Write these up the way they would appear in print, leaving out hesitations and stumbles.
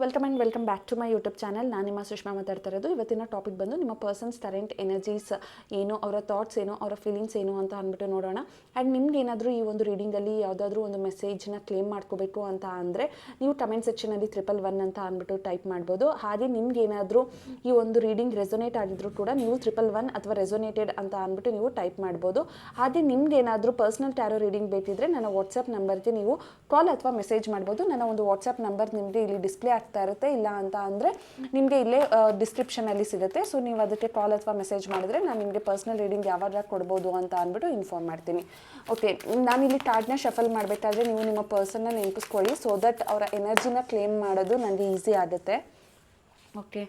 Welcome back to my YouTube channel. ನಾನು ನಿಮ್ಮ ಸುಷ್ಮಾ ಮಾತಾಡ್ತಾ ಇರೋದು. ಇವತ್ತಿನ ಟಾಪಿಕ್ ಬಂದು ನಿಮ್ಮ ಪರ್ಸನ್ಸ್ ಕರೆಂಟ್ ಎನರ್ಜೀಸ್ ಏನು, ಅವರ ಥಾಟ್ಸ್ ಏನು, ಅವರ ಫೀಲಿಂಗ್ಸ್ ಏನು ಅಂತ ಅಂದ್ಬಿಟ್ಟು ನೋಡೋಣ. ಆ್ಯಂಡ್ ನಿಮ್ಗೆ ಏನಾದರೂ ಈ ಒಂದು ರೀಡಿಂಗಲ್ಲಿ ಯಾವುದಾದ್ರೂ ಒಂದು ಮೆಸೇಜ್ನ ಕ್ಲೇಮ್ ಮಾಡ್ಕೋಬೇಕು ಅಂತ ಅಂದರೆ ನೀವು ಕಮೆಂಟ್ ಸೆಕ್ಷನಲ್ಲಿ 111 ಅಂತ ಅಂದ್ಬಿಟ್ಟು ಟೈಪ್ ಮಾಡ್ಬೋದು. ಹಾಗೆ ನಿಮ್ಗೆ ಏನಾದರೂ ಈ ಒಂದು ರೀಡಿಂಗ್ ರೆಸೊನೇಟ್ ಆಗಿದ್ರು ಕೂಡ ನೀವು 111 ಅಥವಾ ರೆಸೊನೇಟೆಡ್ ಅಂತ ಅಂದ್ಬಿಟ್ಟು ನೀವು ಟೈಪ್ ಮಾಡ್ಬೋದು. ಹಾಗೆ ನಿಮ್ಗೆ ಏನಾದರೂ ಪರ್ಸನಲ್ ಟ್ಯಾರೋ ರೀಡಿಂಗ್ ಬೇಕಿದ್ರೆ ನನ್ನ ವಾಟ್ಸಪ್ ನಂಬರ್ಗೆ ನೀವು ಕಾಲ್ ಅಥವಾ ಮೆಸೇಜ್ ಮಾಡ್ಬೋದು. ನನ್ನ ಒಂದು ವಾಟ್ಸಪ್ ನಂಬರ್ ನಿಮಗೆ ಇಲ್ಲಿ ಡಿಸ್ಪ್ಲೇ ಆಗ್ತಾ ಇರುತ್ತೆ, ಇಲ್ಲ ಅಂತ ಅಂದರೆ ನಿಮಗೆ ಇಲ್ಲೇ ಡಿಸ್ಕ್ರಿಪ್ಷನಲ್ಲಿ ಸಿಗುತ್ತೆ. ಸೊ ನೀವು ಅದಕ್ಕೆ ಕಾಲ್ ಅಥವಾ ಮೆಸೇಜ್ ಮಾಡಿದ್ರೆ ನಾನು ನಿಮಗೆ ಪರ್ಸನಲ್ ರೀಡಿಂಗ್ ಯಾವಾಗ ಕೊಡ್ಬೋದು ಅಂತ ಅಂದ್ಬಿಟ್ಟು ಇನ್ಫಾರ್ಮ್ ಮಾಡ್ತೀನಿ. ಓಕೆ, ನಾನಿಲ್ಲಿ ಕಾರ್ಡ್ನ ಶಫಲ್ ಮಾಡಬೇಕಾದ್ರೆ ನೀವು ನಿಮ್ಮ ಪರ್ಸನ್ನ ನೆನಪಿಸ್ಕೊಳ್ಳಿ, ಸೊ ದಟ್ ಅವರ ಎನರ್ಜಿನ ಕ್ಲೇಮ್ ಮಾಡೋದು ನನಗೆ ಈಸಿ ಆಗುತ್ತೆ. ಓಕೆ,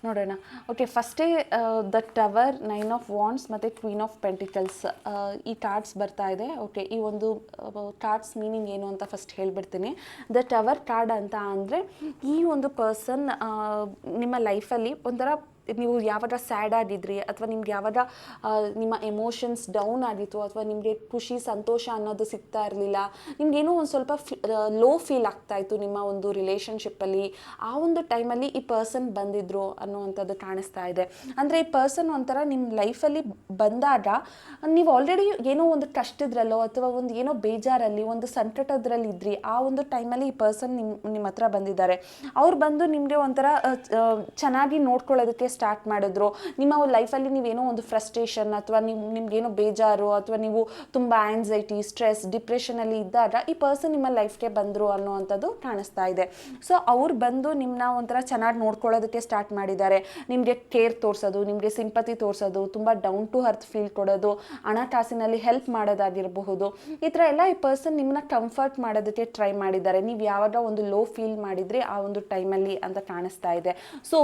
ನೋಡೋಣ. ಓಕೆ, ಫಸ್ಟೇ ದ ಟವರ್, 9 ಆಫ್ ವಾಂಡ್ಸ್ ಮತ್ತು ಕ್ವೀನ್ ಆಫ್ ಪೆಂಟಿಕಲ್ಸ್ ಈ ಕಾರ್ಡ್ಸ್ ಬರ್ತಾ ಇದೆ. ಓಕೆ, ಈ ಒಂದು ಕಾರ್ಡ್ಸ್ ಮೀನಿಂಗ್ ಏನು ಅಂತ ಫಸ್ಟ್ ಹೇಳ್ಬಿಡ್ತೀನಿ. ದ ಟವರ್ ಕಾರ್ಡ್ ಅಂತ ಅಂದರೆ ಈ ಒಂದು ಪರ್ಸನ್ ನಿಮ್ಮ ಲೈಫಲ್ಲಿ ಒಂಥರ ನೀವು ಯಾವಾಗ ಸ್ಯಾಡ್ ಆಗಿದ್ರಿ ಅಥವಾ ನಿಮ್ಗೆ ಯಾವಾಗ ನಿಮ್ಮ ಎಮೋಷನ್ಸ್ ಡೌನ್ ಆಗಿತ್ತು ಅಥವಾ ನಿಮಗೆ ಖುಷಿ ಸಂತೋಷ ಅನ್ನೋದು ಸಿಗ್ತಾ ಇರಲಿಲ್ಲ, ನಿಮಗೇನೋ ಒಂದು ಸ್ವಲ್ಪ ಲೋ ಫೀಲ್ ಆಗ್ತಾಯಿತ್ತು ನಿಮ್ಮ ಒಂದು ರಿಲೇಷನ್ಶಿಪ್ಪಲ್ಲಿ, ಆ ಒಂದು ಟೈಮಲ್ಲಿ ಈ ಪರ್ಸನ್ ಬಂದಿದ್ರು ಅನ್ನೋವಂಥದ್ದು ಕಾಣಿಸ್ತಾ ಇದೆ. ಅಂದರೆ ಈ ಪರ್ಸನ್ ಒಂಥರ ನಿಮ್ಮ ಲೈಫಲ್ಲಿ ಬಂದಾಗ ನೀವು ಆಲ್ರೆಡಿ ಏನೋ ಒಂದು ಕಷ್ಟದ್ರಲ್ಲೋ ಅಥವಾ ಒಂದು ಏನೋ ಬೇಜಾರಲ್ಲಿ ಒಂದು ಸಂಕಟದ್ರಲ್ಲಿ ಇದ್ರಿ, ಆ ಒಂದು ಟೈಮಲ್ಲಿ ಈ ಪರ್ಸನ್ ನಿಮ್ಮ ಹತ್ರ ಬಂದಿದ್ದಾರೆ. ಅವ್ರು ಬಂದು ನಿಮಗೆ ಒಂಥರ ಚೆನ್ನಾಗಿ ನೋಡ್ಕೊಳ್ಳೋದಕ್ಕೆ ಸ್ಟಾರ್ಟ್ ಮಾಡಿದ್ರು. ನಿಮ್ಮ ಲೈಫಲ್ಲಿ ನೀವೇನೋ ಒಂದು ಫ್ರಸ್ಟ್ರೇಷನ್ ಅಥವಾ ನಿಮ್ಗೇನೋ ಬೇಜಾರು ಅಥವಾ ನೀವು ತುಂಬ ಆ್ಯನ್ಸೈಟಿ, ಸ್ಟ್ರೆಸ್, ಡಿಪ್ರೆಷನಲ್ಲಿ ಇದ್ದಾಗ ಈ ಪರ್ಸನ್ ನಿಮ್ಮ ಲೈಫ್ಗೆ ಬಂದರು ಅನ್ನೋವಂಥದ್ದು ಕಾಣಿಸ್ತಾ ಇದೆ. ಸೊ ಅವ್ರು ಬಂದು ನಿಮ್ಮನ್ನ ಒಂಥರ ಚೆನ್ನಾಗಿ ನೋಡ್ಕೊಳ್ಳೋದಕ್ಕೆ ಸ್ಟಾರ್ಟ್ ಮಾಡಿದ್ದಾರೆ. ನಿಮಗೆ ಕೇರ್ ತೋರಿಸೋದು, ನಿಮಗೆ ಸಿಂಪತಿ ತೋರಿಸೋದು, ತುಂಬ ಡೌನ್ ಟು ಅರ್ತ್ ಫೀಲ್ ಕೊಡೋದು, ಹಣಕಾಸಿನಲ್ಲಿ ಹೆಲ್ಪ್ ಮಾಡೋದಾಗಿರಬಹುದು. ಈ ಥರ ಎಲ್ಲ ಈ ಪರ್ಸನ್ ನಿಮ್ಮನ್ನ ಕಂಫರ್ಟ್ ಮಾಡೋದಕ್ಕೆ ಟ್ರೈ ಮಾಡಿದ್ದಾರೆ. ನೀವು ಯಾವಾಗ ಒಂದು ಲೋ ಫೀಲ್ ಮಾಡಿದ್ರಿ ಆ ಒಂದು ಟೈಮಲ್ಲಿ ಅಂತ ಕಾಣಿಸ್ತಾ ಇದೆ. ಸೊ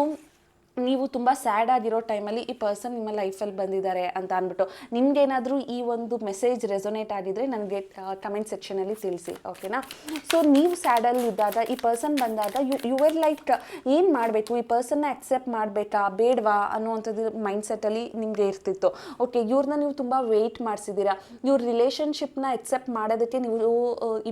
ನೀವು ತುಂಬ ಸ್ಯಾಡ್ ಆಗಿರೋ ಟೈಮಲ್ಲಿ ಈ ಪರ್ಸನ್ ನಿಮ್ಮ ಲೈಫಲ್ಲಿ ಬಂದಿದ್ದಾರೆ ಅಂತ ಅಂದ್ಬಿಟ್ಟು ನಿಮ್ಗೇನಾದರೂ ಈ ಒಂದು ಮೆಸೇಜ್ ರೆಸೊನೇಟ್ ಆಗಿದ್ರೆ ನನಗೆ ಕಮೆಂಟ್ ಸೆಕ್ಷನಲ್ಲಿ ತಿಳಿಸಿ, ಓಕೆನಾ. ಸೊ ನೀವು ಸ್ಯಾಡಲ್ಲಿ ಇದ್ದಾಗ ಈ ಪರ್ಸನ್ ಬಂದಾಗ ಯು ಆರ್ ಲೈಕ್ ಏನು ಮಾಡಬೇಕು, ಈ ಪರ್ಸನ್ನ ಅಕ್ಸೆಪ್ಟ್ ಮಾಡಬೇಕಾ ಬೇಡವಾ ಅನ್ನೋವಂಥದ್ದು ಮೈಂಡ್ಸೆಟ್ಟಲ್ಲಿ ನಿಮಗೆ ಇರ್ತಿತ್ತು. ಓಕೆ, ಇವ್ರನ್ನ ನೀವು ತುಂಬ ವೆಯ್ಟ್ ಮಾಡಿಸಿದ್ದೀರಾ, ಇವ್ರ ರಿಲೇಷನ್ಶಿಪ್ನ ಅಕ್ಸೆಪ್ಟ್ ಮಾಡೋದಕ್ಕೆ ನೀವು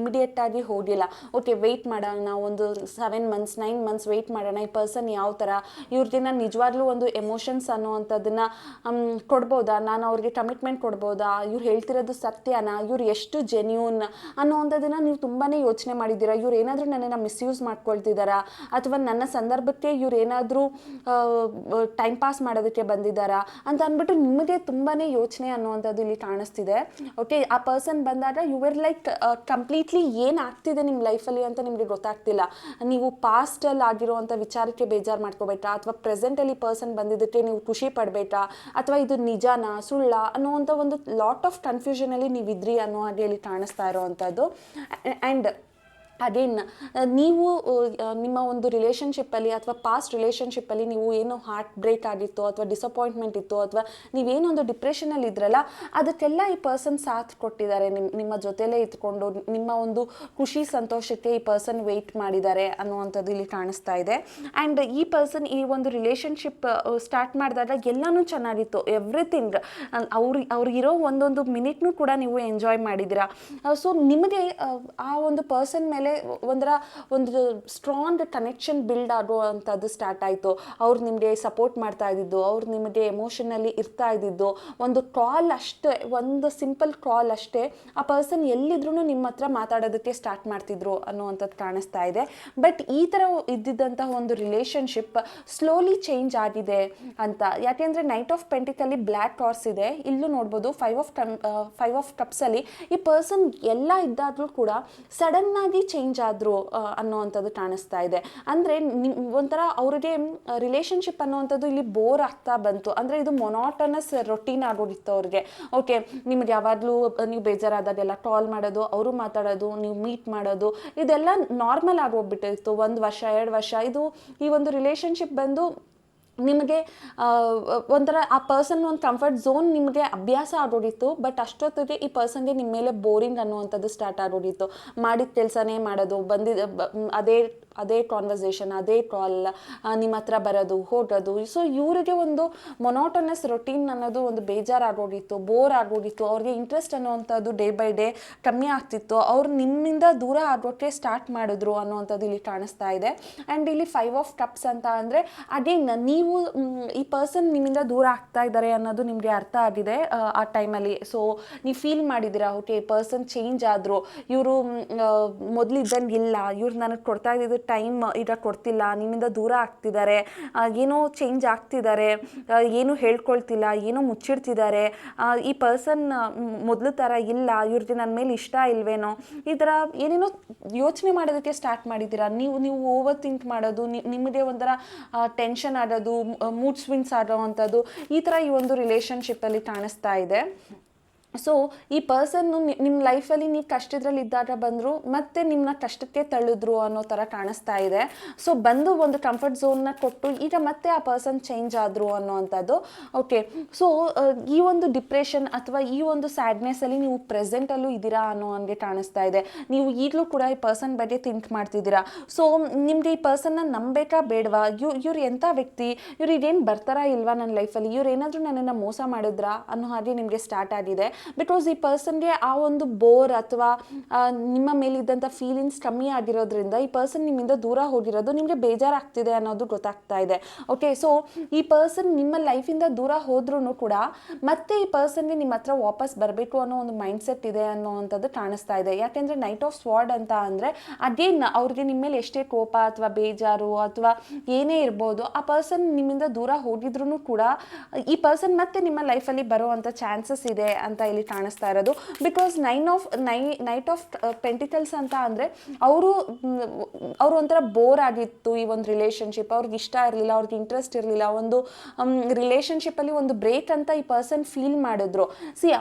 ಇಮಿಡಿಯೇಟಾಗಿ ಹೋಗಿಲ್ಲ. ಓಕೆ, ವೆಯ್ಟ್ ಮಾಡೋಣ, ಒಂದು 7 months 9 months ವೆಯ್ಟ್ ಮಾಡೋಣ, ಈ ಪರ್ಸನ್ ಯಾವ ಥರ, ಇವ್ರಿಗೆ ನಿಜವಾಗ್ಲೂ ಒಂದು ಎಮೋಷನ್ಸ್ ಅನ್ನೋವಂಥದ್ದನ್ನ ಕೊಡ್ಬೋದಾ, ನಾನು ಅವ್ರಿಗೆ ಕಮಿಟ್ಮೆಂಟ್ ಕೊಡ್ಬೋದಾ, ಇವ್ರು ಹೇಳ್ತಿರೋದು ಸತ್ಯನಾ, ಇವ್ರು ಎಷ್ಟು ಜೆನ್ಯೂನ್ ಅನ್ನೋವಂಥದ್ದನ್ನ ನೀವು ತುಂಬಾ ಯೋಚನೆ ಮಾಡಿದ್ದೀರಾ. ಇವ್ರು ಏನಾದರೂ ನನ್ನನ್ನು ಮಿಸ್ಯೂಸ್ ಮಾಡ್ಕೊಳ್ತಿದ್ದಾರಾ ಅಥವಾ ನನ್ನ ಸಂದರ್ಭಕ್ಕೆ ಇವ್ರು ಏನಾದರೂ ಟೈಮ್ ಪಾಸ್ ಮಾಡೋದಕ್ಕೆ ಬಂದಿದ್ದಾರಾ ಅಂತ ಅಂದ್ಬಿಟ್ಟು ನಿಮಗೆ ತುಂಬಾ ಯೋಚನೆ ಅನ್ನೋವಂಥದ್ದು ಇಲ್ಲಿ ಕಾಣಿಸ್ತಿದೆ. ಓಕೆ, ಆ ಪರ್ಸನ್ ಬಂದಾಗ ಯು ಆರ್ ಲೈಕ್ ಕಂಪ್ಲೀಟ್ಲಿ ಏನು ಆಗ್ತಿದೆ ನಿಮ್ಮ ಲೈಫಲ್ಲಿ ಅಂತ ನಿಮಗೆ ಗೊತ್ತಾಗ್ತಿಲ್ಲ. ನೀವು ಪಾಸ್ಟಲ್ಲಿ ಆಗಿರುವಂಥ ವಿಚಾರಕ್ಕೆ ಬೇಜಾರು ಮಾಡ್ಕೋಬೇಕಾ ಅಥವಾ ಪ್ರೆಸೆಂಟಲ್ಲಿ ಪರ್ಸನ್ ಬಂದಿದ್ದಕ್ಕೆ ನೀವು ಖುಷಿ ಪಡಬೇಕಾ ಅಥವಾ ಇದು ನಿಜಾನಾ ಸುಳ್ಳ ಅನ್ನುವಂಥ ಒಂದು ಲಾಟ್ ಆಫ್ ಕನ್ಫ್ಯೂಷನಲ್ಲಿ ನೀವಿದ್ರಿ ಅನ್ನೋ ಹಾಗೆ ಇಲ್ಲಿ ಕಾಣಿಸ್ತಾ ಇರೋವಂಥದ್ದು. ಆ್ಯಂಡ್ ಅಗೇನ್ ನೀವು ನಿಮ್ಮ ಒಂದು ರಿಲೇಷನ್ಶಿಪ್ಪಲ್ಲಿ ಅಥವಾ ಪಾಸ್ಟ್ ರಿಲೇಷನ್ಶಿಪ್ಪಲ್ಲಿ ನೀವು ಏನೋ ಹಾರ್ಟ್ ಬ್ರೇಕ್ ಆಗಿತ್ತು ಅಥವಾ ಡಿಸಪಾಯಿಂಟ್ಮೆಂಟ್ ಇತ್ತು ಅಥವಾ ನೀವೇನೊಂದು ಡಿಪ್ರೆಷನಲ್ಲಿ ಇದ್ರಲ್ಲ, ಅದಕ್ಕೆಲ್ಲ ಈ ಪರ್ಸನ್ ಸಾಥ್ ಕೊಟ್ಟಿದ್ದಾರೆ. ನಿಮ್ಮ ಜೊತೆಲೇ ಇದ್ಕೊಂಡು ನಿಮ್ಮ ಒಂದು ಖುಷಿ ಸಂತೋಷಕ್ಕೆ ಈ ಪರ್ಸನ್ ವೆಯ್ಟ್ ಮಾಡಿದ್ದಾರೆ ಅನ್ನುವಂಥದ್ದು ಇಲ್ಲಿ ಕಾಣಿಸ್ತಾ ಇದೆ. ಆ್ಯಂಡ್ ಈ ಪರ್ಸನ್ ಈ ಒಂದು ರಿಲೇಷನ್ಶಿಪ್ ಸ್ಟಾರ್ಟ್ ಮಾಡಿದಾಗ ಎಲ್ಲನೂ ಚೆನ್ನಾಗಿತ್ತು, ಎವ್ರಿಥಿಂಗ್ ಅವ್ರಿಗಿರೋ ಒಂದೊಂದು ಮಿನಿಟ್ನೂ ಕೂಡ ನೀವು ಎಂಜಾಯ್ ಮಾಡಿದ್ದೀರಾ. ಸೊ ನಿಮಗೆ ಆ ಒಂದು ಪರ್ಸನ್ ಮೇಲೆ ಒಂದು ಸ್ಟ್ರಾಂಗ್ ಕನೆಕ್ಷನ್ ಬಿಲ್ಡ್ ಆಗುವಂಥದ್ದು ಸ್ಟಾರ್ಟ್ ಆಯಿತು. ಅವ್ರು ನಿಮಗೆ ಸಪೋರ್ಟ್ ಮಾಡ್ತಾ ಇದ್ದಿದ್ದು, ಅವ್ರು ನಿಮಗೆ ಎಮೋಷನಲ್ಲಿ ಇರ್ತಾ ಇದ್ದಿದ್ದು, ಒಂದು ಕಾಲ್ ಅಷ್ಟೇ, ಒಂದು ಸಿಂಪಲ್ ಕಾಲ್ ಅಷ್ಟೇ ಆ ಪರ್ಸನ್ ಎಲ್ಲಿದ್ರೂ ನಿಮ್ಮ ಹತ್ರ ಮಾತಾಡೋದಕ್ಕೆ ಸ್ಟಾರ್ಟ್ ಮಾಡ್ತಿದ್ರು ಅನ್ನುವಂಥದ್ದು ಕಾಣಿಸ್ತಾ ಇದೆ. ಬಟ್ ಈ ಥರ ಇದ್ದಿದ್ದಂತಹ ಒಂದು ರಿಲೇಷನ್ಶಿಪ್ ಸ್ಲೋಲಿ ಚೇಂಜ್ ಆಗಿದೆ ಅಂತ. ಯಾಕೆಂದರೆ ನೈಟ್ ಆಫ್ ಪೆಂಟಿಕಲ್ಲಿ ಬ್ಲ್ಯಾಕ್ ಹಾರ್ಸ್ ಇದೆ, ಇಲ್ಲೂ ನೋಡ್ಬೋದು 5 of ಕಪ್ಸಲ್ಲಿ ಈ ಪರ್ಸನ್ ಎಲ್ಲ ಇದ್ದಾಗಲೂ ಕೂಡ ಸಡನ್ನಾಗಿ ಚೇಂಜ್ ಆದರು ಅನ್ನೋವಂಥದ್ದು ಕಾಣಿಸ್ತಾ ಇದೆ. ಅಂದರೆ ಒಂಥರ ಅವ್ರಿಗೆ ರಿಲೇಷನ್ಶಿಪ್ ಅನ್ನೋವಂಥದ್ದು ಇಲ್ಲಿ ಬೋರ್ ಆಗ್ತಾ ಬಂತು. ಅಂದರೆ ಇದು ಮೊನಾಟನಸ್ ರೊಟೀನ್ ಆಗೋಗಿತ್ತು ಅವ್ರಿಗೆ. ಓಕೆ, ನಿಮ್ಗೆ ಯಾವಾಗಲೂ ನೀವು ಬೇಜಾರಾದಾಗೆಲ್ಲ ಕಾಲ್ ಮಾಡೋದು, ಅವರು ಮಾತಾಡೋದು, ನೀವು ಮೀಟ್ ಮಾಡೋದು, ಇದೆಲ್ಲ ನಾರ್ಮಲ್ ಆಗೋಗ್ಬಿಟ್ಟಿತ್ತು. 1 ವರ್ಷ 2 ವರ್ಷ ಇದು ಈ ಒಂದು ರಿಲೇಷನ್ಶಿಪ್ ಬಂದು ನಿಮಗೆ ಒಂಥರ ಆ ಪರ್ಸನ್ ಒಂದು ಕಂಫರ್ಟ್ ಝೋನ್ ನಿಮಗೆ ಅಭ್ಯಾಸ ಆಗೋಡಿತ್ತು, ಬಟ್ ಅಷ್ಟೊತ್ತಿಗೆ ಈ ಪರ್ಸನ್ಗೆ ನಿಮ್ಮ ಮೇಲೆ ಬೋರಿಂಗ್ ಅನ್ನುವಂಥದ್ದು ಸ್ಟಾರ್ಟ್ ಆಗೋಡಿತ್ತು. ಮಾಡಿದ ಕೆಲಸನೇ ಮಾಡೋದು, ಅದೇ ಅದೇ ಕಾನ್ವರ್ಸೇಷನ್, ಅದೇ ಕಾಲ್, ನಿಮ್ಮ ಹತ್ರ ಬರೋದು ಹೋಗೋದು. ಸೊ ಇವರಿಗೆ ಒಂದು ಮೊನೋಟನಸ್ ರೊಟೀನ್ ಅನ್ನೋದು ಒಂದು ಬೇಜಾರಾಗೋಗಿತ್ತು, ಬೋರ್ ಆಗೋಗಿತ್ತು. ಅವ್ರಿಗೆ ಇಂಟ್ರೆಸ್ಟ್ ಅನ್ನುವಂಥದ್ದು ಡೇ ಬೈ ಡೇ ಕಮ್ಮಿ ಆಗ್ತಿತ್ತು. ಅವ್ರು ನಿಮ್ಮಿಂದ ದೂರ ಆಗೋಕ್ಕೆ ಸ್ಟಾರ್ಟ್ ಮಾಡಿದ್ರು ಅನ್ನುವಂಥದ್ದು ಇಲ್ಲಿ ಕಾಣಿಸ್ತಾ ಇದೆ. ಆ್ಯಂಡ್ ಇಲ್ಲಿ 5 ಆಫ್ ಕಪ್ಸ್ ಅಂತ ಅಂದರೆ ಅಗೇನ್ ನೀವು ಈ ಪರ್ಸನ್ ನಿಮ್ಮಿಂದ ದೂರ ಆಗ್ತಾ ಇದ್ದಾರೆ ಅನ್ನೋದು ನಿಮಗೆ ಅರ್ಥ ಆಗಿದೆ ಆ ಟೈಮಲ್ಲಿ. ಸೊ ನೀವು ಫೀಲ್ ಮಾಡಿದ್ದೀರಾ, ಓಕೆ ಪರ್ಸನ್ ಚೇಂಜ್ ಆದರು, ಇವರು ಮೊದಲಿದ್ದಂಗೆ ಇಲ್ಲ, ಇವ್ರು ನನಗೆ ಕೊಡ್ತಾ ಇದ್ದಿದ್ದು ಟೈಮ್ ಈಗ ಕೊಡ್ತಿಲ್ಲ, ನಿಮ್ಮಿಂದ ದೂರ ಆಗ್ತಿದ್ದಾರೆ, ಏನೋ ಚೇಂಜ್ ಆಗ್ತಿದ್ದಾರೆ, ಏನೂ ಹೇಳ್ಕೊಳ್ತಿಲ್ಲ, ಏನೋ ಮುಚ್ಚಿಡ್ತಿದ್ದಾರೆ, ಈ ಪರ್ಸನ್ ಮೊದಲು ಥರ ಇಲ್ಲ, ಇವ್ರಿಗೆ ನನ್ನ ಮೇಲೆ ಇಷ್ಟ ಇಲ್ವೇನೋ, ಈ ಥರ ಏನೇನೋ ಯೋಚನೆ ಮಾಡೋದಕ್ಕೆ ಸ್ಟಾರ್ಟ್ ಮಾಡಿದ್ದೀರಾ. ನೀವು ಓವರ್ ಥಿಂಕ್ ಮಾಡೋದು, ನಿಮಗೆ ಒಂಥರ ಟೆನ್ಷನ್ ಆಗೋದು, ಮೂಡ್ ಸ್ವಿಂಗ್ಸ್ ಆಗೋವಂಥದ್ದು, ಈ ಥರ ಈ ಒಂದು ರಿಲೇಷನ್ಶಿಪ್ಪಲ್ಲಿ ಕಾಣಿಸ್ತಾ ಇದೆ. ಸೊ ಈ ಪರ್ಸನ್ನು ನಿಮ್ಮ ಲೈಫಲ್ಲಿ ನೀವು ಕಷ್ಟದ್ರಲ್ಲಿ ಇದ್ದಾಗ ಬಂದರು, ಮತ್ತೆ ನಿಮ್ಮನ್ನ ಕಷ್ಟಕ್ಕೆ ತಳ್ಳಿದ್ರು ಅನ್ನೋ ಥರ ಕಾಣಿಸ್ತಾ ಇದೆ. ಸೊ ಬಂದು ಒಂದು ಕಂಫರ್ಟ್ ಝೋನ್ನ ಕೊಟ್ಟು ಈಗ ಮತ್ತೆ ಆ ಪರ್ಸನ್ ಚೇಂಜ್ ಆದರು ಅನ್ನೋವಂಥದ್ದು. ಓಕೆ, ಸೊ ಈ ಒಂದು ಡಿಪ್ರೆಷನ್ ಅಥವಾ ಈ ಒಂದು ಸ್ಯಾಡ್ನೆಸ್ಸಲ್ಲಿ ನೀವು ಪ್ರೆಸೆಂಟಲ್ಲೂ ಇದ್ದೀರಾ ಅನ್ನೋ ಹಂಗೆ ಕಾಣಿಸ್ತಾ ಇದೆ. ನೀವು ಈಗಲೂ ಕೂಡ ಈ ಪರ್ಸನ್ ಬಗ್ಗೆ ಥಿಂಕ್ ಮಾಡ್ತಿದ್ದೀರಾ. ಸೊ ನಿಮಗೆ ಈ ಪರ್ಸನ್ನ ನಂಬೇಕಾ ಬೇಡವಾ, ಇವ್ರು ಎಂಥ ವ್ಯಕ್ತಿ, ಇವ್ರು ಇದೇನು ಬರ್ತಾರಾ ಇಲ್ವಾ ನನ್ನ ಲೈಫಲ್ಲಿ, ಇವ್ರು ಏನಾದರೂ ನನ್ನನ್ನು ಮೋಸ ಮಾಡಿದ್ರಾ ಅನ್ನೋ ಹಾಗೆ ನಿಮಗೆ ಸ್ಟಾರ್ಟ್ ಆಗಿದೆ. ಬಿಕಾಸ್ ಈ ಪರ್ಸನ್ಗೆ ಆ ಒಂದು ಬೋರ್ ಅಥವಾ ನಿಮ್ಮ ಮೇಲಿದ್ದಂಥ ಫೀಲಿಂಗ್ಸ್ ಕಮ್ಮಿ ಆಗಿರೋದ್ರಿಂದ ಈ ಪರ್ಸನ್ ನಿಮ್ಮಿಂದ ದೂರ ಹೋಗಿರೋದು ನಿಮಗೆ ಬೇಜಾರಾಗ್ತಿದೆ ಅನ್ನೋದು ಗೊತ್ತಾಗ್ತಾ ಇದೆ. ಓಕೆ, ಸೊ ಈ ಪರ್ಸನ್ ನಿಮ್ಮ ಲೈಫಿಂದ ದೂರ ಹೋದ್ರೂ ಕೂಡ ಮತ್ತೆ ಈ ಪರ್ಸನ್ಗೆ ನಿಮ್ಮ ಹತ್ರ ವಾಪಸ್ ಬರಬೇಕು ಅನ್ನೋ ಒಂದು ಮೈಂಡ್ಸೆಟ್ ಇದೆ ಅನ್ನೋವಂಥದ್ದು ಕಾಣಿಸ್ತಾ ಇದೆ. ಯಾಕೆಂದರೆ ನೈಟ್ ಆಫ್ ಸ್ವಾರ್ಡ್ ಅಂತ ಅಂದರೆ ಅಗೇನ್ ಅವ್ರಿಗೆ ನಿಮ್ಮ ಮೇಲೆ ಎಷ್ಟೇ ಕೋಪ ಅಥವಾ ಬೇಜಾರು ಅಥವಾ ಏನೇ ಇರ್ಬೋದು, ಆ ಪರ್ಸನ್ ನಿಮ್ಮಿಂದ ದೂರ ಹೋಗಿದ್ರೂ ಕೂಡ ಈ ಪರ್ಸನ್ ಮತ್ತೆ ನಿಮ್ಮ ಲೈಫಲ್ಲಿ ಬರುವಂಥ ಚಾನ್ಸಸ್ ಇದೆ ಅಂತ ಇಲ್ಲಿ ಕಾಣಿಸ್ತಾ ಇರೋದು. ಬಿಕಾಸ್ ನೈಟ್ ಆಫ್ ಪೆಂಟಿಕಲ್ಸ್ ಅಂತ ಅಂದರೆ ಅವರು ಒಂಥರ ಬೋರ್ ಆಗಿತ್ತು ಈ ಒಂದು ರಿಲೇಷನ್ಶಿಪ್, ಅವ್ರಿಗೆ ಇಷ್ಟ ಇರಲಿಲ್ಲ, ಅವ್ರಿಗೆ ಇಂಟ್ರೆಸ್ಟ್ ಇರಲಿಲ್ಲ, ಒಂದು ರಿಲೇಷನ್ಶಿಪ್ಪಲ್ಲಿ ಒಂದು ಬ್ರೇಕ್ ಅಂತ ಈ ಪರ್ಸನ್ ಫೀಲ್ ಮಾಡಿದ್ರು.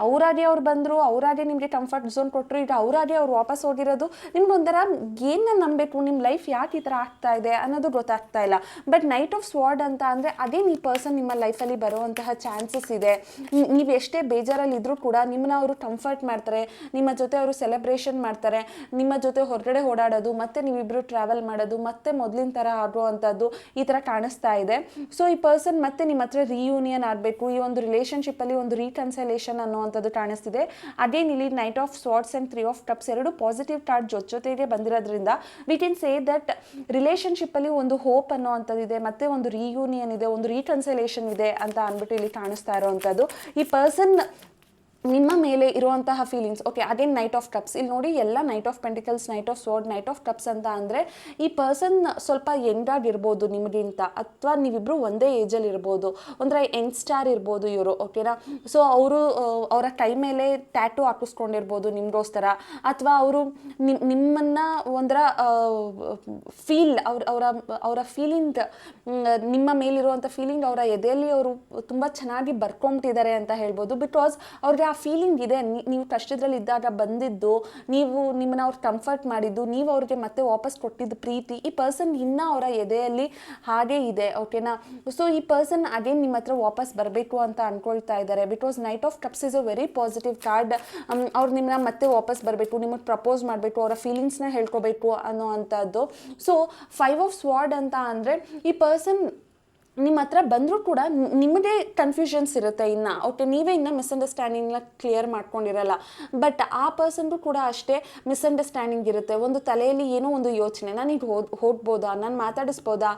ಅವರಾಗೆ ಅವ್ರು ಬಂದರು, ಅವರಾಗೆ ನಿಮಗೆ ಕಂಫರ್ಟ್ ಝೋನ್ ಕೊಟ್ಟರು, ಈಗ ಅವರಾಗೆ ಅವ್ರು ವಾಪಸ್ ಹೋಗಿರೋದು ನಿಮ್ಗೊಂಥರ ಏನನ್ನ ನಂಬಬೇಕು, ನಿಮ್ಮ ಲೈಫ್ ಯಾಕೆ ಈ ಥರ ಆಗ್ತಾ ಇದೆ ಅನ್ನೋದು ಗೊತ್ತಾಗ್ತಾ ಇಲ್ಲ. ಬಟ್ ನೈಟ್ ಆಫ್ ಸ್ವಾರ್ಡ್ ಅಂತ ಅಂದರೆ ಅದೇ ಈ ಪರ್ಸನ್ ನಿಮ್ಮ ಲೈಫಲ್ಲಿ ಬರುವಂತಹ ಚಾನ್ಸಸ್ ಇದೆ. ನೀವು ಎಷ್ಟೇ ಬೇಜಾರಲ್ಲಿ ಇದ್ರೂ ಕೂಡ ನಿಮ್ಮನ್ನ ಅವರು ಕಂಫರ್ಟ್ ಮಾಡ್ತಾರೆ, ನಿಮ್ಮ ಜೊತೆ ಅವರು ಸೆಲೆಬ್ರೇಷನ್ ಮಾಡ್ತಾರೆ, ನಿಮ್ಮ ಜೊತೆ ಹೊರಗಡೆ ಓಡಾಡೋದು, ಮತ್ತೆ ನೀವಿಬ್ಬರು ಟ್ರಾವೆಲ್ ಮಾಡೋದು, ಮತ್ತೆ ಮೊದಲಿನ ಥರ ಆಗುವಂಥದ್ದು ಈ ಥರ ಕಾಣಿಸ್ತಾ ಇದೆ. ಸೊ ಈ ಪರ್ಸನ್ ಮತ್ತೆ ನಿಮ್ಮ ಹತ್ರ ರಿಯೂನಿಯನ್ ಆಗಬೇಕು, ಈ ಒಂದು ರಿಲೇಷನ್ಶಿಪ್ಪಲ್ಲಿ ಒಂದು ರೀಕನ್ಸಲೇಷನ್ ಅನ್ನುವಂಥದ್ದು ಕಾಣಿಸ್ತಿದೆ. ಅಗೇನ್ ಇಲ್ಲಿ knight of swords and 3 of cups ಎರಡು ಪಾಸಿಟಿವ್ ಕಾರ್ಡ್ ಜೊತೆಗೆ ಬಂದಿರೋದ್ರಿಂದ ವಿ ಕ್ಯಾನ್ ಸೇ ದಟ್ ರಿಲೇಷನ್ಶಿಪ್ಪಲ್ಲಿ ಒಂದು ಹೋಪ್ ಅನ್ನೋವಂಥದ್ದು ಇದೆ, ಮತ್ತೆ ಒಂದು ರಿಯೂನಿಯನ್ ಇದೆ, ಒಂದು ರೀಕನ್ಸಲೇಷನ್ ಇದೆ ಅಂತ ಅಂದ್ಬಿಟ್ಟು ಇಲ್ಲಿ ಕಾಣಿಸ್ತಾ ಇರೋವಂಥದ್ದು. ಈ ಪರ್ಸನ್ ನಿಮ್ಮ ಮೇಲೆ ಇರುವಂತಹ feelings. Okay, again knight of cups ಇಲ್ಲಿ ನೋಡಿ, ಎಲ್ಲ knight of pentacles, knight of sword, knight of cups ಅಂತ ಅಂದರೆ ಈ ಪರ್ಸನ್ ಸ್ವಲ್ಪ ಯಂಗಾಗಿರ್ಬೋದು ನಿಮಗಿಂತ, ಅಥವಾ ನೀವಿಬ್ಬರು ಒಂದೇ ಏಜಲ್ಲಿ ಇರ್ಬೋದು, ಒಂಥರ ಯಂಗ್ಸ್ಟಾರ್ ಇರ್ಬೋದು ಇವರು. ಓಕೆನಾ, ಸೊ ಅವರ ಕೈ ಮೇಲೆ ಟ್ಯಾಟೂ ಹಾಕಿಸ್ಕೊಂಡಿರ್ಬೋದು ನಿಮಗೋಸ್ಕರ, ಅಥವಾ ಅವರು ನಿಮ್ಮನ್ನು ಒಂಥರ ಫೀಲ್ ಅವರ ಫೀಲಿಂಗ್, ನಿಮ್ಮ ಮೇಲಿರುವಂಥ ಫೀಲಿಂಗ್ ಅವರ ಎದೆಯಲ್ಲಿ ಅವರು ತುಂಬ ಚೆನ್ನಾಗಿ ಬರ್ಕೊಂಬಿಟ್ಟಿದ್ದಾರೆ ಅಂತ ಹೇಳ್ಬೋದು. ಬಿಕಾಸ್ ಅವ್ರಿಗೆ ಫೀಲಿಂಗ್ ಇದೆ, ನೀವು ಕಷ್ಟದಲ್ಲಿ ಇದ್ದಾಗ ಬಂದಿದ್ದು, ನಿಮ್ಮನ್ನ ಅವ್ರು ಕಂಫರ್ಟ್ ಮಾಡಿದ್ದು, ನೀವು ಅವ್ರಿಗೆ ಮತ್ತೆ ವಾಪಸ್ ಕೊಟ್ಟಿದ್ದು ಪ್ರೀತಿ, ಈ ಪರ್ಸನ್ ಇನ್ನೂ ಅವರ ಎದೆಯಲ್ಲಿ ಹಾಗೇ ಇದೆ. ಓಕೆನಾ, ಸೊ ಈ ಪರ್ಸನ್ ಅಗೇನ್ ನಿಮ್ಮ ಹತ್ರ ವಾಪಸ್ ಬರಬೇಕು ಅಂತ ಅನ್ಕೊಳ್ತಾ ಇದ್ದಾರೆ. Because knight of cups is a very positive card. ಅವ್ರು ನಿಮ್ಮನ್ನ ಮತ್ತೆ ವಾಪಸ್ ಬರಬೇಕು, ನಿಮಗೆ ಪ್ರಪೋಸ್ ಮಾಡಬೇಕು, ಅವರ ಫೀಲಿಂಗ್ಸ್ನ ಹೇಳ್ಕೋಬೇಕು ಅನ್ನೋ ಅಂಥದ್ದು. ಸೊ 5 ಆಫ್ ಸ್ವಾರ್ಡ್ ಅಂತ ಅಂದರೆ ಈ ಪರ್ಸನ್ ನಿಮ್ಮ ಹತ್ರ ಬಂದರೂ ಕೂಡ ನಿಮಗೆ ಕನ್ಫ್ಯೂಷನ್ಸ್ ಇರುತ್ತೆ ಇನ್ನು. ಓಕೆ, ನೀವೇ ಇನ್ನೂ ಮಿಸ್ಅಂಡರ್ಸ್ಟ್ಯಾಂಡಿಂಗ್ನ ಕ್ಲಿಯರ್ ಮಾಡ್ಕೊಂಡಿರಲ್ಲ. ಬಟ್ ಆ ಪರ್ಸನ್ಗೂ ಕೂಡ ಅಷ್ಟೇ ಮಿಸ್ಅಂಡರ್ಸ್ಟ್ಯಾಂಡಿಂಗ್ ಇರುತ್ತೆ. ಒಂದು ತಲೆಯಲ್ಲಿ ಏನೋ ಒಂದು ಯೋಚನೆ, ನನಗೆ ಹೋಗ್ಬೋದಾ, ನಾನು ಮಾತಾಡಿಸ್ಬೋದಾ,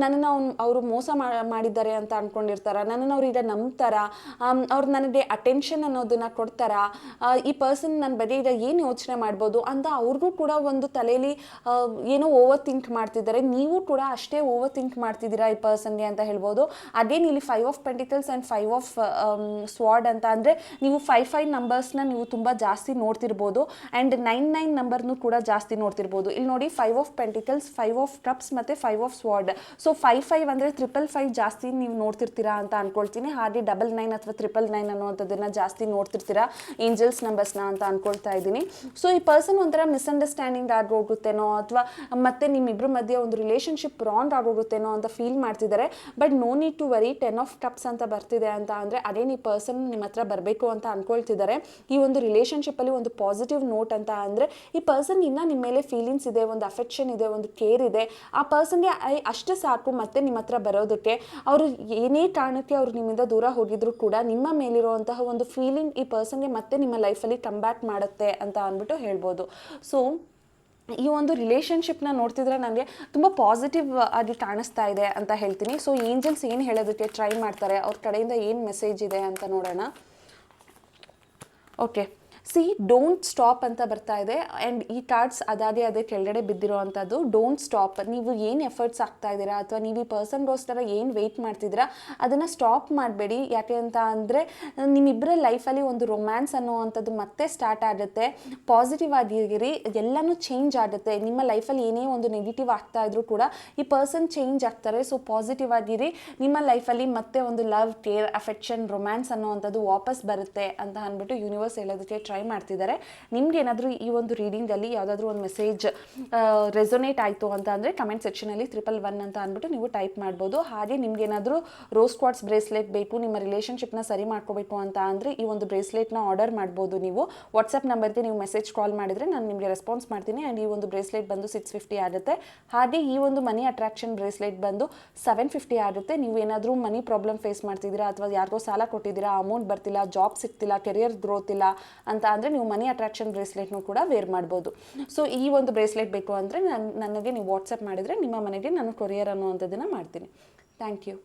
ನನ್ನನ್ನು ಅವರು ಮೋಸ ಮಾಡಿದ್ದಾರೆ ಅಂತ ಅಂದ್ಕೊಂಡಿರ್ತಾರ, ನನ್ನನ್ನು ಅವ್ರು ಈಗ ನಂಬ್ತಾರಾ, ಅವ್ರು ನನಗೆ ಅಟೆನ್ಷನ್ ಅನ್ನೋದನ್ನು ಕೊಡ್ತಾರಾ, ಈ ಪರ್ಸನ್ ನನ್ನ ಬಗ್ಗೆ ಈಗ ಏನು ಯೋಚನೆ ಮಾಡ್ಬೋದು ಅಂತ ಅವ್ರಿಗೂ ಕೂಡ ಒಂದು ತಲೆಯಲ್ಲಿ ಏನೋ ಓವರ್ ಥಿಂಕ್ ಮಾಡ್ತಿದ್ದಾರೆ. ನೀವು ಕೂಡ ಅಷ್ಟೇ ಓವರ್ ಥಿಂಕ್ ಮಾಡ್ತಿದ್ದೀರಾ ಈ ಪರ್ಸನ್ಗೆ ಅಂತ ಹೇಳ್ಬೋದು. ಅಗೇನ್ ಇಲ್ಲಿ 5 of pentacles and 5 of sword ಅಂತ ಅಂದರೆ ನೀವು 5 ನಂಬರ್ಸ್ನ ನೀವು ತುಂಬ ಜಾಸ್ತಿ ನೋಡ್ತಿರ್ಬೋದು, ಆ್ಯಂಡ್ 9 ನಂಬರ್ನು ಕೂಡ ಜಾಸ್ತಿ ನೋಡ್ತಿರ್ಬೋದು. ಇಲ್ಲಿ ನೋಡಿ, 5 ಆಫ್ ಪೆಂಟಿಕಲ್ಸ್, 5 ಆಫ್ ಕಪ್ಸ್ ಮತ್ತು 5 ಆಫ್ ಸ್ವಾರ್ಡ್. ಸೊ 5 ಅಂದರೆ 555 ಜಾಸ್ತಿ ನೀವು ನೋಡ್ತಿರ್ತೀರಾ ಅಂತ ಅನ್ಕೊಳ್ತೀನಿ. ಹಾಗೆ 99 ಅಥವಾ 999 ಅನ್ನುವಂಥದ್ದನ್ನು ಜಾಸ್ತಿ ನೋಡ್ತಿರ್ತೀರಾ, ಏಂಜಲ್ಸ್ ನಂಬರ್ಸ್ನ ಅಂತ ಅನ್ಕೊಳ್ತಾ ಇದ್ದೀನಿ. ಸೊ ಈ ಪರ್ಸನ್ ಒಂಥರ ಮಿಸ್ಅಂಡರ್ಸ್ಟ್ಯಾಂಡಿಂಗ್ ಆಗೋಗುತ್ತೇನೋ, ಅಥವಾ ಮತ್ತೆ ನಿಮ್ಮಿಬ್ಬರ ಮಧ್ಯೆ ಒಂದು ರಿಲೇಷನ್ಶಿಪ್ ರಾಂಗ್ ಆಗೋಗುತ್ತೇನೋ ಅಂತ ಫೀಲ್ ಮಾಡ್ತಿದ್ದಾರೆ. But no need to worry. 10 of cups ಅಂತ ಬರ್ತಿದೆ ಅಂತ ಅಂದರೆ ಅದೇ ಈ ಪರ್ಸನ್ ನಿಮ್ಮ ಹತ್ರ ಬರಬೇಕು ಅಂತ ಅಂದ್ಕೊಳ್ತಿದ್ದಾರೆ. ಈ ಒಂದು ರಿಲೇಷನ್ಶಿಪ್ಪಲ್ಲಿ ಒಂದು ಪಾಸಿಟಿವ್ ನೋಟ್ ಅಂತ ಅಂದರೆ ಈ ಪರ್ಸನ್ ಇನ್ನೂ ನಿಮ್ಮ ಮೇಲೆ ಫೀಲಿಂಗ್ಸ್ ಇದೆ, ಒಂದು ಅಫೆಕ್ಷನ್ ಇದೆ, ಒಂದು ಕೇರ್ ಇದೆ. ಆ ಪರ್ಸನ್ಗೆ ಅಷ್ಟು ಸಾಕು ಮತ್ತೆ ನಿಮ್ಮ ಹತ್ರ ಬರೋದಕ್ಕೆ. ಅವರು ಏನೇ ಕಾರಣಕ್ಕೆ ಅವರು ನಿಮ್ಮಿಂದ ದೂರ ಹೋಗಿದ್ರು ಕೂಡ ನಿಮ್ಮ ಮೇಲಿರುವಂತಹ ಒಂದು ಫೀಲಿಂಗ್ ಈ ಪರ್ಸನ್ಗೆ ಮತ್ತೆ ನಿಮ್ಮ ಲೈಫಲ್ಲಿ ಕಮ್ ಬ್ಯಾಕ್ ಮಾಡುತ್ತೆ ಅಂತ ಅಂದ್ಬಿಟ್ಟು ಹೇಳ್ಬೋದು. ಸೊ ಈ ಒಂದು ರಿಲೇಷನ್ಶಿಪ್ನ ನೋಡ್ತಿದ್ರೆ ನನಗೆ ತುಂಬ ಪಾಸಿಟಿವ್ ಆಗಿ ಕಾಣಿಸ್ತಾ ಇದೆ ಅಂತ ಹೇಳ್ತೀನಿ. ಸೊ ಏಂಜಲ್ಸ್ ಏನು ಹೇಳೋದಕ್ಕೆ ಟ್ರೈ ಮಾಡ್ತಾರೆ, ಅವ್ರ ಕಡೆಯಿಂದ ಏನು ಮೆಸೇಜ್ ಇದೆ ಅಂತ ನೋಡೋಣ. ಓಕೆ, ಸಿ ಡೋಂಟ್ ಸ್ಟಾಪ್ ಅಂತ ಬರ್ತಾ ಇದೆ. ಆ್ಯಂಡ್ ಈ ಕಾರ್ಡ್ಸ್ ಅದೇ ಕೆಳಗಡೆ ಬಿದ್ದಿರೋ ಅಂಥದ್ದು. Don't stop. ನೀವು ಏನು ಎಫರ್ಟ್ಸ್ ಆಗ್ತಾ ಇದ್ದೀರಾ ಅಥವಾ ನೀವು ಈ ಪರ್ಸನ್ಗೋಸ್ಕರ ಏನು ವೆಯ್ಟ್ ಮಾಡ್ತಿದ್ದೀರಾ ಅದನ್ನು ಸ್ಟಾಪ್ ಮಾಡಬೇಡಿ. ಯಾಕೆ ಅಂತ ಅಂದರೆ ನಿಮ್ಮಿಬ್ಬರ ಲೈಫಲ್ಲಿ ಒಂದು ರೊಮ್ಯಾನ್ಸ್ ಅನ್ನೋವಂಥದ್ದು ಮತ್ತೆ ಸ್ಟಾರ್ಟ್ ಆಗುತ್ತೆ. ಪಾಸಿಟಿವ್ ಆಗಿರಿ, ಎಲ್ಲನೂ ಚೇಂಜ್ ಆಗುತ್ತೆ. ನಿಮ್ಮ ಲೈಫಲ್ಲಿ ಏನೇ ಒಂದು ನೆಗೆಟಿವ್ ಆಗ್ತಾ ಇದ್ರೂ ಕೂಡ ಈ ಪರ್ಸನ್ ಚೇಂಜ್ ಆಗ್ತಾರೆ. ಸೊ ಪಾಸಿಟಿವ್ ಆಗಿರಿ. ನಿಮ್ಮ ಲೈಫಲ್ಲಿ ಮತ್ತೆ ಒಂದು ಲವ್, ಕೇರ್, ಅಫೆಕ್ಷನ್, ರೊಮ್ಯಾನ್ಸ್ ಅನ್ನೋವಂಥದ್ದು ವಾಪಸ್ ಬರುತ್ತೆ ಅಂತ ಅಂದ್ಬಿಟ್ಟು ಯೂನಿವರ್ಸ್ ಹೇಳೋದಕ್ಕೆ ಟ್ರೈ ಮಾಡ್ತಿದ್ದಾರೆ. ನಿಮ್ಗೆ ಏನಾದರೂ ಈ ಒಂದು ರೀಡಿಂಗಲ್ಲಿ ಯಾವುದಾದ್ರೂ ಒಂದು ಮೆಸೇಜ್ ರೆಸೊನೇಟ್ ಆಯಿತು ಅಂತ ಅಂದರೆ ಕಮೆಂಟ್ ಸೆಕ್ಷನಲ್ಲಿ 111 ಅಂತ ಅಂದ್ಬಿಟ್ಟು ನೀವು ಟೈಪ್ ಮಾಡ್ಬೋದು. ಹಾಗೆ ನಿಮ್ಗೆ ಏನಾದರೂ ರೋಸ್ ಕ್ವಾರ್ಟ್ಸ್ ಬ್ರೇಸ್ಲೆಟ್ ಬೇಕು, ನಿಮ್ಮ ರಿಲೇಷನ್ಶಿಪ್ನ ಸರಿ ಮಾಡ್ಕೋಬೇಕು ಅಂತ ಅಂದರೆ ಈ ಒಂದು ಬ್ರೇಸ್ಲೆಟ್ನ ಆರ್ಡರ್ ಮಾಡ್ಬೋದು. ನೀವು ವಾಟ್ಸಪ್ ನಂಬರ್ಗೆ ನೀವು ಮೆಸೇಜ್ ಕಾಲ್ ಮಾಡಿದರೆ ನಾನು ನಿಮಗೆ ರೆಸ್ಪಾನ್ಸ್ ಮಾಡ್ತೀನಿ. ಆ್ಯಂಡ್ ಈ ಒಂದು ಬ್ರೇಸ್ಲೆಟ್ ಬಂದು 650 ಆಗುತ್ತೆ. ಹಾಗೆ ಈ ಒಂದು ಮನಿ ಅಟ್ರಾಕ್ಷನ್ ಬ್ರೇಸ್ಲೆಟ್ ಬಂದು 750 ಆಗುತ್ತೆ. ನೀವು ಏನಾದರೂ ಮನಿ ಪ್ರಾಬ್ಲಮ್ ಫೇಸ್ ಮಾಡ್ತಿದ್ದೀರಾ ಅಥವಾ ಯಾರಿಗೋ ಸಾಲ ಕೊಟ್ಟಿದ್ದೀರಾ, ಅಮೌಂಟ್ ಬರ್ತಿಲ್ಲ, ಜಾಬ್ ಸಿಗ್ತಿಲ್ಲ, ಕೆರಿಯರ್ ಗ್ರೋತ್ ಇಲ್ಲ ಅಂತ ಅಂದರೆ ನೀವು ಮನಿ ಅಟ್ರಾಕ್ಷನ್ ಬ್ರೇಸ್ಲೆಟ್ನು ಕೂಡ ವೇರ್ ಮಾಡ್ಬೋದು. ಸೊ ಈ ಒಂದು ಬ್ರೇಸ್ಲೆಟ್ ಬೇಕು ಅಂದರೆ ನನಗೆ ನೀವು ವಾಟ್ಸಪ್ ಮಾಡಿದರೆ ನಿಮ್ಮ ಮನೆಗೆ ನಾನು ಕೊರಿಯರ್ ಅನ್ನುವಂಥದ್ದನ್ನು ಮಾಡ್ತೀನಿ. Thank you.